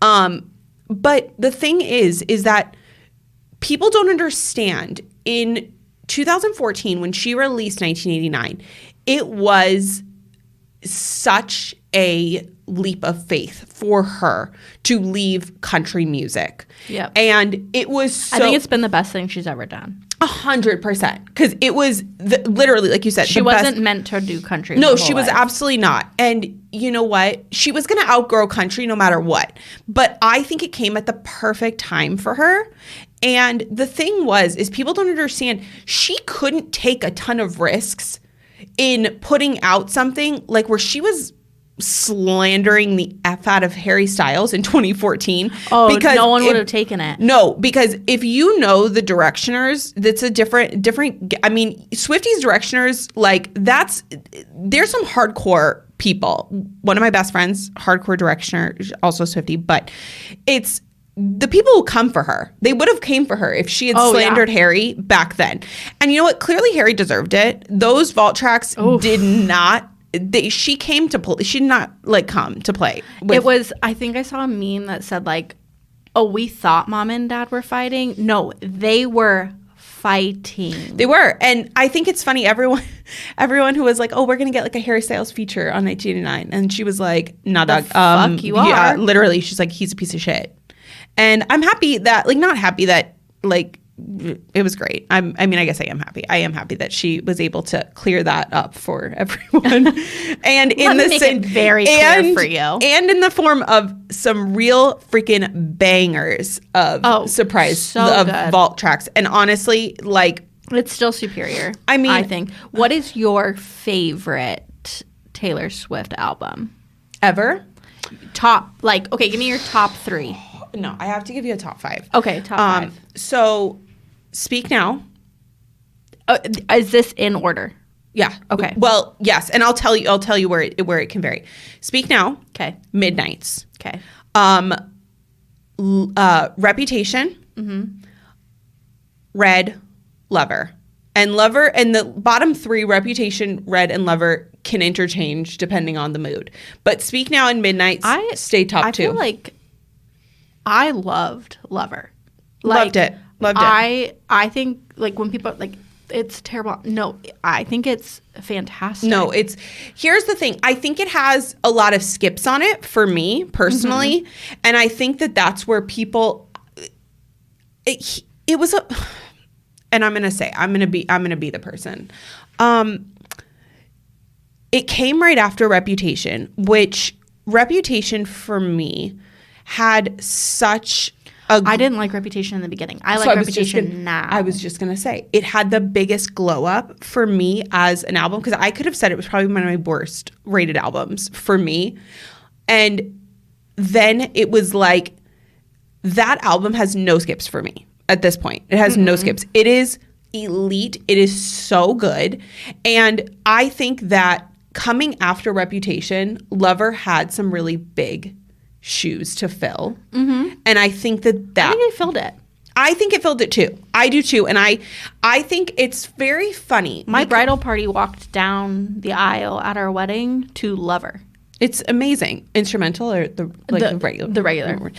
But the thing is that people don't understand in 2014 when she released 1989, it was such a leap of faith for her to leave country music. Yeah. And it was I think it's been the best thing she's ever done. 100%. Because it was literally, like you said, she wasn't meant to do country. No, she was absolutely not. And you know what? She was going to outgrow country no matter what. But I think it came at the perfect time for her. And the thing is people don't understand, she couldn't take a ton of risks in putting out something like where she was slandering the F out of Harry Styles in 2014. Oh, because no one would have taken it. No, because if you know the Directioners, that's a different, I mean, Swifties Directioners, like there's some hardcore people. One of my best friends, hardcore Directioner, also Swiftie, but it's the people who come for her. They would have came for her if she had slandered Harry back then. And you know what? Clearly Harry deserved it. Those vault tracks did not. She came to play. She did not like come to play. It was. I think I saw a meme that said like, "Oh, we thought mom and dad were fighting. No, they were fighting. They were." And I think it's funny. Everyone who was like, "Oh, we're gonna get like a Harry Styles feature on 1989," and she was like, "Nah, dog. Fuck you are." Yeah, literally, she's like, "He's a piece of shit." And I'm happy that, like, not happy that, like, it was great. I mean, I guess I am happy. I am happy that she was able to clear that up for everyone. And in the make it very clear for you. And in the form of some real freaking bangers of surprise vault tracks. And honestly, like, it's still superior. I mean, I think. What is your favorite Taylor Swift album ever? Okay, give me your top 3. No, I have to give you a top 5. Okay, top 5. So, Speak Now. Is this in order? Yeah. Okay. Well, yes, and I'll tell you where it can vary. Speak Now. Okay. Midnights. Okay. Reputation. Mm-hmm. Red. Lover. And Lover, and the bottom 3, Reputation, Red, and Lover, can interchange depending on the mood. But Speak Now and Midnights stay top 2. I feel like I loved Lover. Loved it. I think like when people like it's terrible. No, I think it's fantastic. No, here's the thing. I think it has a lot of skips on it for me personally, mm-hmm. and I think that's where people. It was a, and I'm gonna be the person. It came right after Reputation, which Reputation for me had such I didn't like Reputation in the beginning. I like Reputation now. I was just going to say, it had the biggest glow up for me as an album, because I could have said it was probably one of my worst rated albums for me. And then it was like, that album has no skips for me at this point. It has no skips. It is elite. It is so good. And I think that coming after Reputation, Lover had some really big shoes to fill. Mm-hmm. And I think that I think it filled it. I think it filled it too. I do too. And I think it's very funny. My bridal party walked down the aisle at our wedding to Lover. It's amazing. Instrumental or the regular? The regular.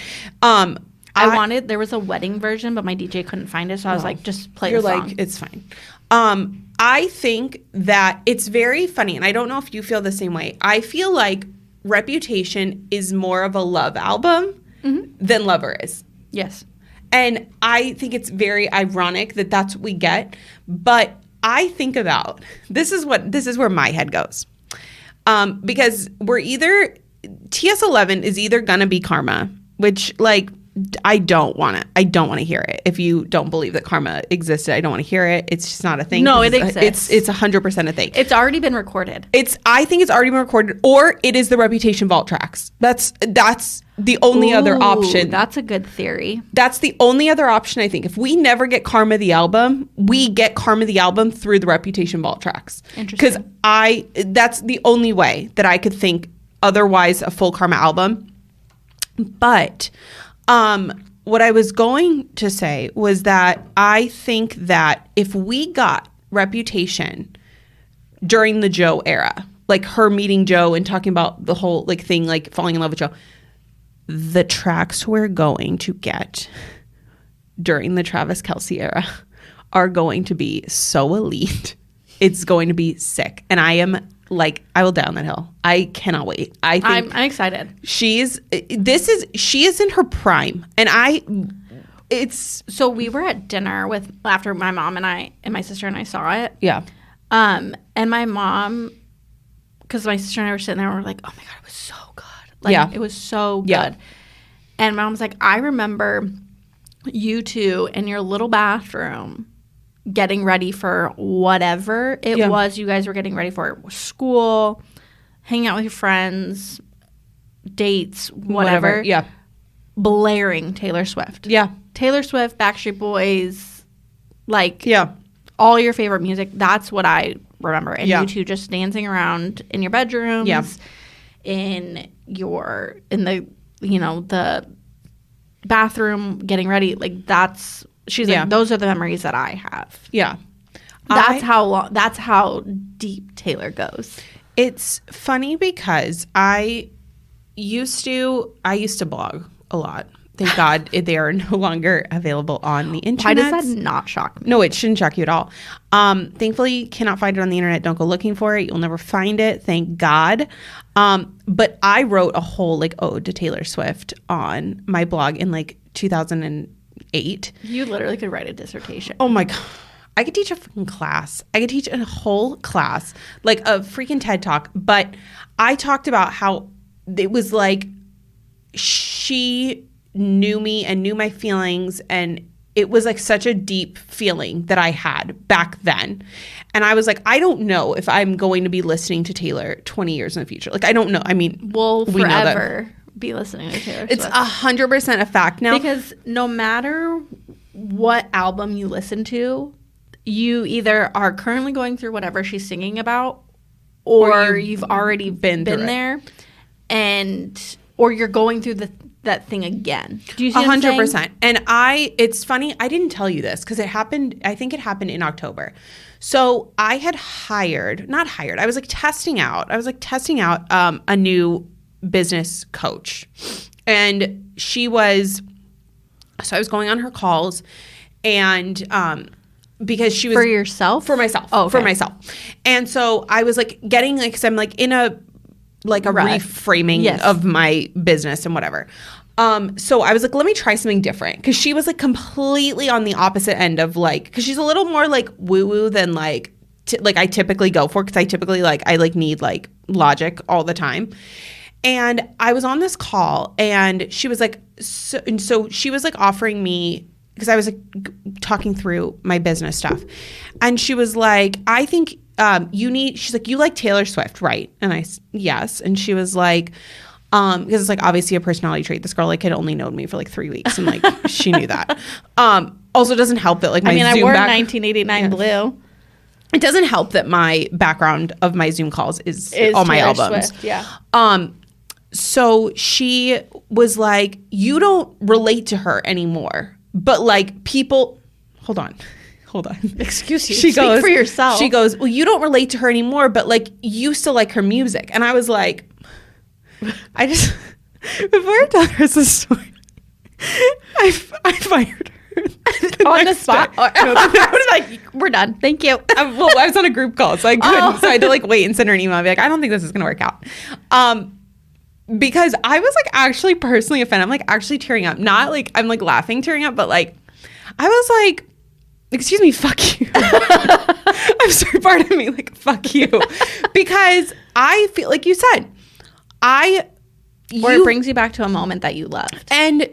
There was a wedding version, but my DJ couldn't find it. So I was like, just play the song. You're like, it's fine. I think that it's very funny. And I don't know if you feel the same way. I feel like Reputation is more of a love album than Lover is. Yes. And I think it's very ironic that that's what we get. But I think about, this is where my head goes. Because TS11 is either going to be karma, which like, I don't want to hear it. If you don't believe that karma existed, I don't want to hear it. It's just not a thing. No, it exists. It's 100% a thing. It's already been recorded. I think it's already been recorded, or it is the Reputation vault tracks. That's the only other option. That's a good theory. That's the only other option, I think. If we never get Karma the album, we get Karma the album through the Reputation vault tracks. Interesting. Because that's the only way that I could think otherwise a full Karma album. But what I was going to say was that I think that if we got Reputation during the Joe era, like her meeting Joe and talking about the whole like thing, like falling in love with Joe, the tracks we're going to get during the Travis Kelce era are going to be so elite. It's going to be sick. And I am like, I will die on that hill. I cannot wait. I'm excited. She is in her prime. And so we were at dinner after my mom and I and my sister and I saw it. Yeah. And my mom, because my sister and I were sitting there and we're like, oh my God, it was so good. Like, yeah. It was so good. Yeah. And Mom's like, I remember you two in your little bathroom getting ready for whatever it was you guys were getting ready for. School, hanging out with your friends, dates, whatever. Yeah. Blaring Taylor Swift. Yeah. Taylor Swift, Backstreet Boys, like yeah, all your favorite music. That's what I remember. And yeah. you two just dancing around in your bedrooms. Yeah. In the bathroom getting ready, like she's like, those are the memories that I have. Yeah. That's how deep Taylor goes. It's funny because I used to blog a lot. Thank God they are no longer available on the internet. Why does that not shock me? No, it shouldn't shock you at all. Thankfully, cannot find it on the internet. Don't go looking for it. You'll never find it. Thank God. But I wrote a whole like ode to Taylor Swift on my blog in like 2008. You literally could write a dissertation. Oh my God. I could teach a freaking class. I could teach a whole class, like a freaking TED Talk. But I talked about how it was like she knew me and knew my feelings, and it was like such a deep feeling that I had back then. And I was like, I don't know if I'm going to be listening to Taylor 20 years in the future. Like, I don't know. I mean, we'll forever be listening to Taylor Swift. It's 100% a fact now. Because no matter what album you listen to, you either are currently going through whatever she's singing about, or you've already been there, or you're going through that thing again. Do you see 100%? And it's funny, I didn't tell you this because I think it happened in October. So I had I was like testing out a new business coach. And I was going on her calls, and because she was for yourself? For myself. Oh, okay. For myself. And so I was like getting like, cause I'm like in a reframing of my business and whatever. So I was like, let me try something different. Cause she was like completely on the opposite end of like, cause she's a little more like woo woo than like, I typically go for. Cause I typically need like logic all the time. And I was on this call, and she was like, so she was like offering me, because I was like talking through my business stuff. And she was like, I think she's like, you like Taylor Swift, right? And I said, yes. And she was like, because it's like obviously a personality trait. This girl like had only known me for like 3 weeks, and like she knew that. Also doesn't help that like my Zoom I wore 1989 blue. It doesn't help that my background of my Zoom calls is all my Taylor albums. Swift, yeah. So she was like, you don't relate to her anymore. But like people, hold on. Excuse you. Speak for yourself. She goes, well, you don't relate to her anymore, but like you still like her music. And I was like, before I tell her the story, I fired her. On the spot? I was like, we're done. Thank you. I was on a group call, so I couldn't. So I had to like wait and send her an email and be like, I don't think this is going to work out. because I was like actually personally offended. I'm like actually tearing up. Not like I'm like laughing, tearing up, but like I was like, excuse me, fuck you. I'm sorry, pardon me, like fuck you. Because I feel like you said, it brings you back to a moment that you loved. And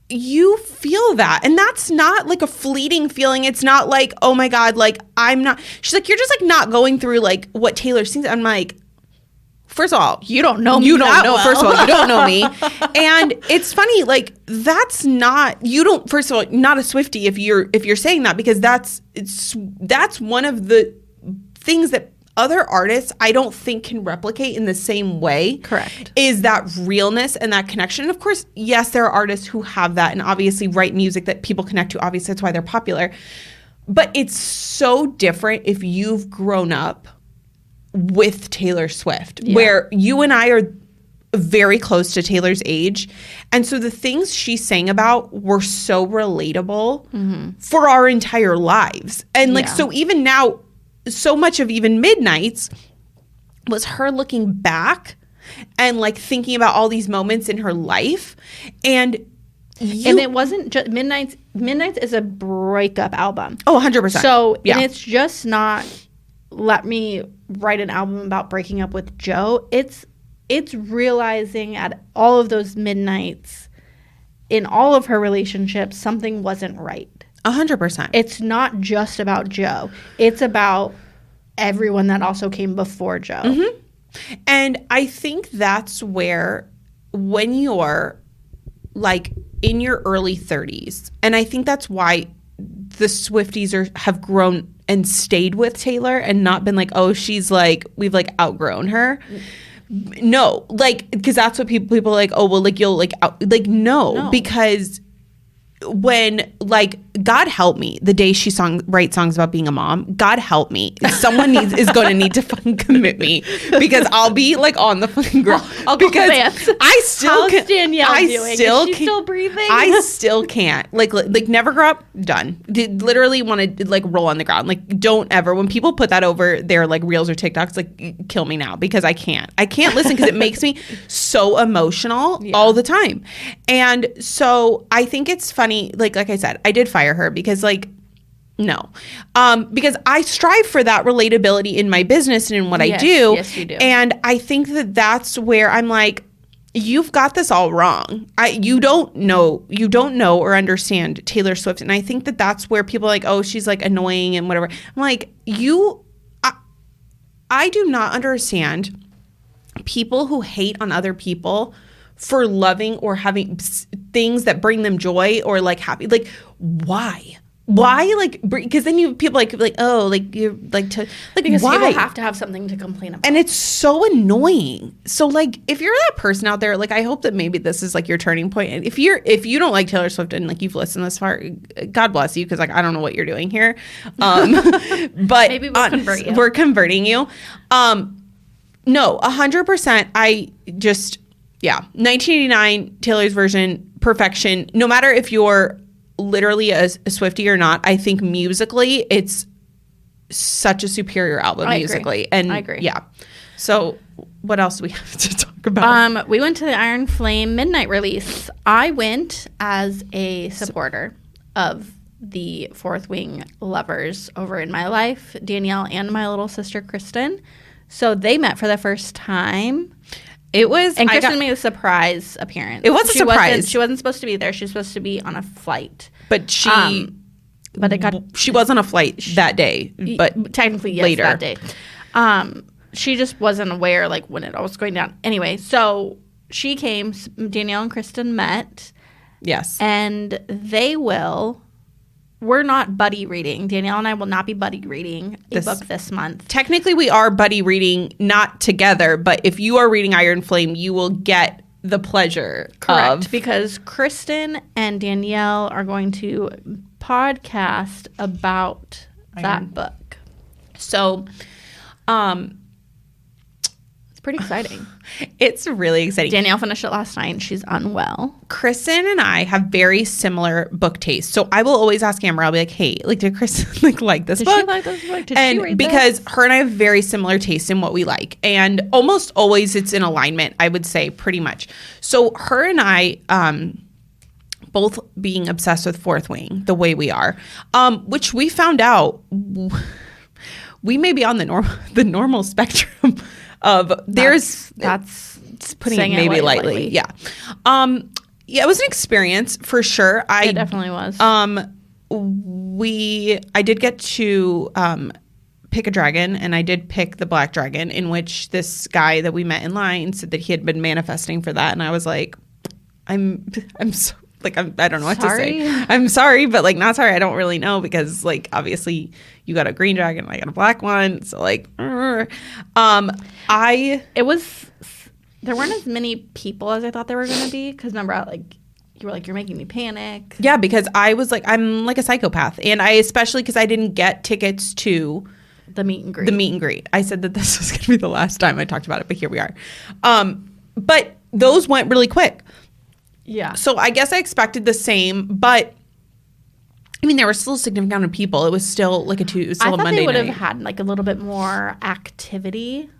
you feel that. And that's not like a fleeting feeling. It's not like, oh my God, like I'm not. She's like, you're just like not going through like what Taylor sings. I'm like, first of all, you don't know me. You don't know. Well. First of all, you don't know me. And it's funny, like that's not, you don't, first of all, not a Swiftie if you're saying that, because that's one of the things that other artists I don't think can replicate in the same way. Correct. Is that realness and that connection. And of course, yes, there are artists who have that and obviously write music that people connect to. Obviously, that's why they're popular. But it's so different if you've grown up with Taylor Swift, where you and I are very close to Taylor's age. And so the things she sang about were so relatable for our entire lives. And like, so even now, so much of even Midnights was her looking back and like thinking about all these moments in her life. And it wasn't just Midnights is a breakup album. Oh, 100%. So and it's just not let me write an album about breaking up with Joe. It's realizing at all of those midnights in all of her relationships something wasn't right. 100%. It's not just about Joe. It's about everyone that also came before Joe. Mm-hmm. And I think that's where when you're like in your early 30s, and I think that's why the Swifties have grown and stayed with Taylor and not been like, oh, she's like, we've like outgrown her. No, like, because that's what people are like, oh, well, like you'll like out, like no, because when like God help me the day she write songs about being a mom, God help me, someone is going to need to fucking commit me, because I'll be like on the fucking ground. I'll go dance. I still How's Danielle doing? Is she still breathing? I still can't like never grow up. Done. Literally want to like roll on the ground. Like don't ever, when people put that over their like reels or TikToks, like kill me now, because I can't listen, because it makes me so emotional all the time. And so I think it's funny. Like I said, I did fire her because like, no. Because I strive for that relatability in my business and in what I do. Yes, you do. And I think that that's where I'm like, you've got this all wrong. You don't know or understand Taylor Swift. And I think that that's where people are like, oh, she's like annoying and whatever. I'm like, I do not understand people who hate on other people for loving or having things that bring them joy or like happy. Like why like, because then you people like oh, like you're like to like, because why? people have to have something to complain about, and it's so annoying. So like if you're that person out there, like I hope that maybe this is like your turning point. And if you don't like Taylor Swift and like you've listened this far, God bless you, because like I don't know what you're doing here, but maybe we'll convert you. We're converting you. No, 100%. I just 1989 Taylor's version, perfection. No matter if you're literally a Swiftie or not, I think musically it's such a superior album musically. And I agree. Yeah. So what else do we have to talk about? We went to the Iron Flame midnight release. I went as a supporter of the Fourth Wing lovers over in my life, Danielle and my little sister Kristen. So they met for the first time. And Kristen made a surprise appearance. It was a surprise. She wasn't supposed to be there. She was supposed to be on a flight. But she was on a flight that day. But technically, yes, later. that day. She just wasn't aware like when it all was going down. Anyway, so she came. Danielle and Kristen met. Yes. And we're not buddy reading. Danielle and I will not be buddy reading a book this month. Technically, we are buddy reading, not together, but if you are reading Iron Flame, you will get the pleasure. Correct, because Kristen and Danielle are going to podcast about that book. So, It's pretty exciting. It's really exciting. Danielle finished it last night and she's unwell. Kristen and I have very similar book tastes. So I will always ask Amber, I'll be like, hey, like, did Kristen like this book? Did she like this book? Did and she read because this? her and I have very similar tastes in what we like. And almost always it's in alignment, I would say, pretty much. So her and I, both being obsessed with Fourth Wing the way we are, which we found out we may be on the normal spectrum of that's putting it maybe lightly. Yeah. Yeah, it was an experience for sure. It definitely was. I did get to pick a dragon, and I did pick the black dragon, in which this guy that we met in line said that he had been manifesting for that, and I was like, I'm so, like, I don't know what to say. I'm sorry, but like, not sorry. I don't really know, because like, obviously you got a green dragon and I got a black one. So like, there weren't as many people as I thought there were going to be. Cause remember, you were like, you're making me panic. Yeah. Because I was like, I'm like a psychopath. And especially cause I didn't get tickets to the meet and greet. I said that this was going to be the last time I talked about it, but here we are. But those went really quick. Yeah. So I guess I expected the same, but I mean, there were still a significant amount of people. It was still like a Monday night. I thought they would have had like a little bit more activity.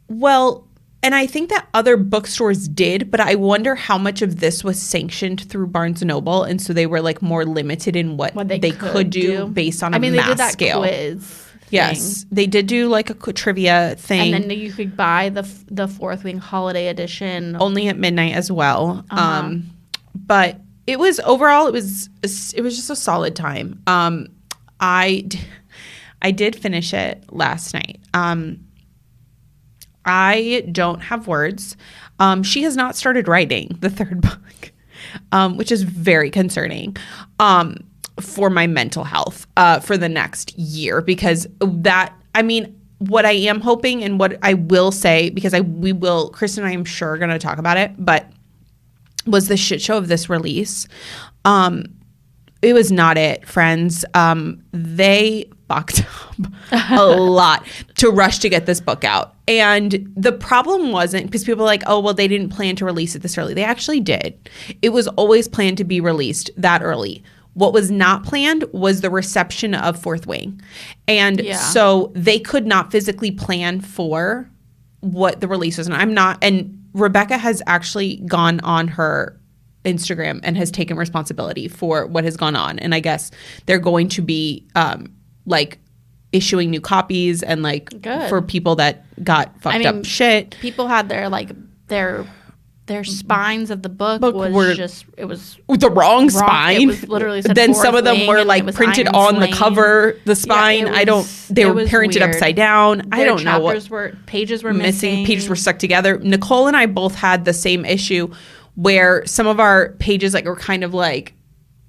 Well, and I think that other bookstores did, but I wonder how much of this was sanctioned through Barnes & Noble. And so they were like more limited in what they could do based on a mass they did that scale. Quiz. Yes, they did do like a trivia thing. And then you could buy the Fourth Wing Holiday Edition. Only at midnight as well. But it was overall, it was just a solid time. I did finish it last night. I don't have words. She has not started writing the third book, which is very concerning. For my mental health for the next year, because what I am hoping and what I will say, because Kristen and I am sure are going to talk about it, but was the shit show of this release. It was not it, friends. They fucked up a lot to rush to get this book out. And the problem wasn't because people are like, oh, well, they didn't plan to release it this early. They actually did. It was always planned to be released that early. What was not planned was the reception of Fourth Wing. And so they could not physically plan for what the release was. And Rebecca has actually gone on her Instagram and has taken responsibility for what has gone on. And I guess they're going to be like issuing new copies and like for people that got fucked up shit. People had their spines of the book was the wrong spine. It was literally said then some of them were like printed on the cover, the spine. They were printed upside down. I don't know what. Pages were missing. Pages were stuck together. Nicole and I both had the same issue where some of our pages like were kind of like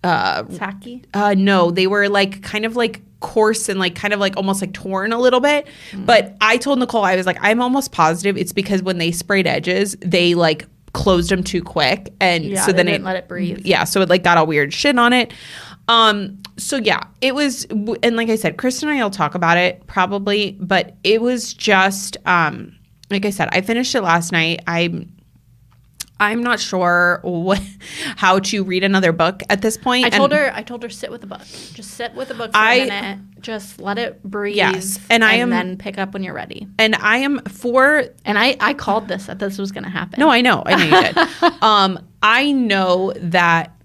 tacky. No, they were like kind of like coarse and like kind of like almost like torn a little bit. But I told Nicole, I was like, I'm almost positive it's because when they sprayed edges, they like closed them too quick, and so then didn't let it breathe. Yeah, so it like got all weird shit on it. So yeah, it was, and like I said, Kristen and I will talk about it probably, but it was just like I said, I finished it last night. I'm not sure how to read another book at this point. I told her sit with the book. Just sit with the book for a minute. Just let it breathe. Yes, and then pick up when you're ready. And I am I called that this was going to happen. No, I know you did. I know that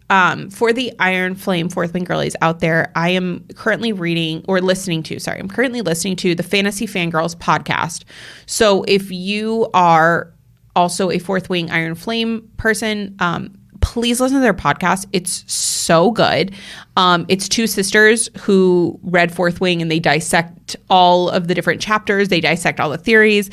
for the Iron Flame Fourth Wing girlies out there, I am currently listening to the Fantasy Fangirls podcast. So if you are also a Fourth Wing Iron Flame person, please listen to their podcast. It's so good. It's two sisters who read Fourth Wing, and they dissect all of the different chapters. They dissect all the theories.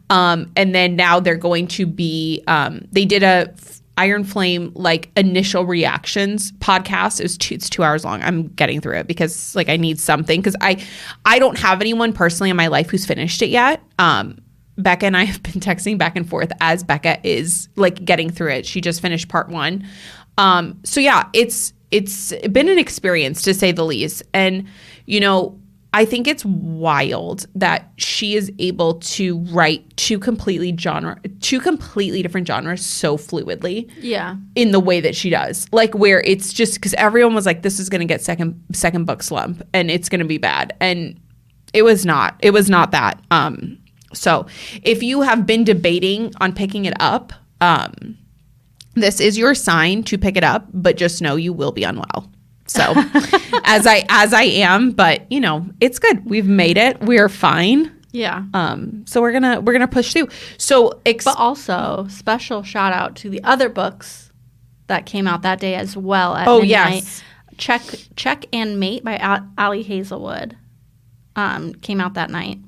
And then now they're going to be, they did a Iron Flame like initial reactions podcast. It's 2 hours long. I'm getting through it because like I need something, because I don't have anyone personally in my life who's finished it yet. Becca and I have been texting back and forth as Becca is like getting through it. She just finished part 1. So yeah, it's been an experience to say the least. And you know, I think it's wild that she is able to write two completely different genres so fluidly. Yeah. In the way that she does. Like where it's just because everyone was like, this is going to get second book slump and it's going to be bad. And it was not. It was not that. So if you have been debating on picking it up, this is your sign to pick it up, but just know you will be unwell. So as I am, but you know, it's good. We've made it. We're fine. Yeah. So we're gonna push through. So but also special shout out to the other books that came out that day as well at midnight. Yes. Check and Mate by Ali Hazelwood came out that night.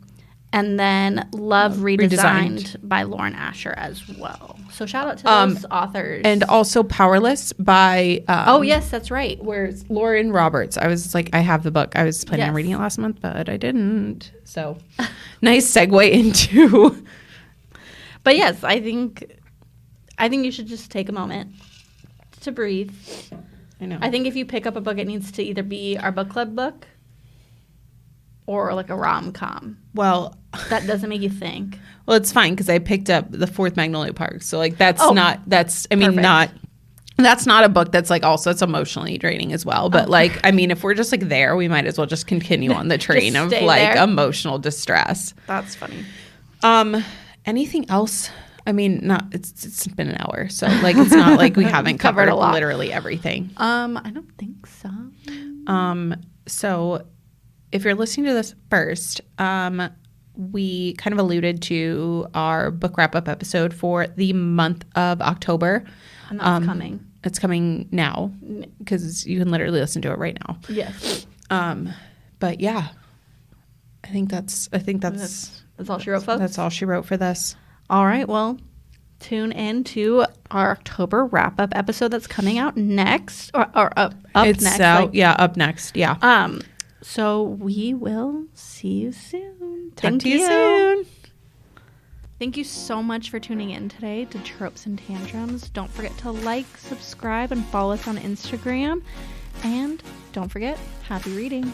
And then Love Redesigned by Lauren Asher as well. So shout out to those authors. And also Powerless by... oh, yes, that's right. Where's Lauren Roberts? I was like, I have the book. I was planning on reading it last month, but I didn't. So nice segue into... But yes, I think you should just take a moment to breathe. I know. I think if you pick up a book, it needs to either be our book club book or like a rom-com. Well... That doesn't make you think. Well, it's fine because I picked up The Fourth Magnolia Park. So like that's not that's not a book that's like also it's emotionally draining as well. But like I mean if we're just like there, we might as well just continue on the train of like emotional distress. That's funny. Anything else? I mean, it's been an hour, so like it's not like we haven't covered a lot. Literally everything. I don't think so. So if you're listening to this first, we kind of alluded to our book wrap-up episode for the month of October. And that's coming. It's coming now because you can literally listen to it right now. Yes. But yeah, I think that's all she wrote, folks. That's all she wrote for this. All right. Well, tune in to our October wrap-up episode that's coming out next or up it's next. Out, up next. Yeah. So we will see you soon. Talk to you soon. Thank you so much for tuning in today to Tropes and Tantrums. Don't forget to like, subscribe, and follow us on Instagram. And don't forget, happy reading.